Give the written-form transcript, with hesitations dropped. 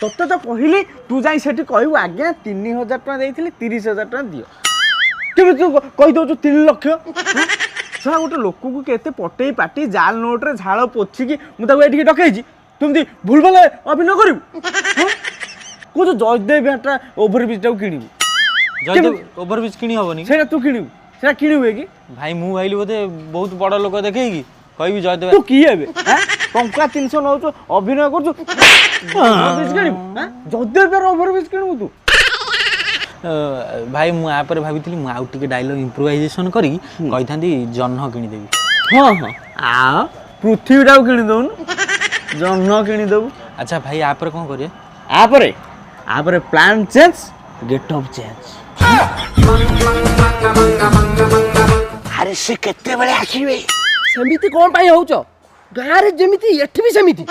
तोते तो कहली तू जाई सेठी कहबू आज्ञा 3000 टका देइथिली 30000 टका दियो केबे तू कहि दउ 3 लाख छा गोटे लोक को केते पटई पाटी जाल नोट रे झाळ पोछि की मु ताको एठी डकैछि तुमदी भूल भले अभिनय करिवु को तो जयदेव बेटा ओवरब्रिज टाउ किनिबु जयदेव ओवरब्रिज किनी हबनी सेटा तू किनिबु सेटा किनिबु की भाई मु आइली बोते बहुत बड़ लोक देखैकी कहबी जयदेव तू की हेबे टंका 300 नौचो अभिनय करछु ओवरब्रिज किनिबु जयदेव बेटा ओवरब्रिज किनिबु तू भाई मु आपर भाबितली मु आउ टिके डायलॉग इंप्रोवाइजेशन करी कहि थांदी जन्ह किनी देबी हां हां आ पृथ्वी टाउ किनी दउन जन्ह किनी दउ अच्छा भाई आपर कोन करिए आपर प्लान चेंज गेट ऑफ चेंज अरे से केते बेले आसीबे सेमिति कोन पाई होउचो गारे जेमिति एठी भी सेमिति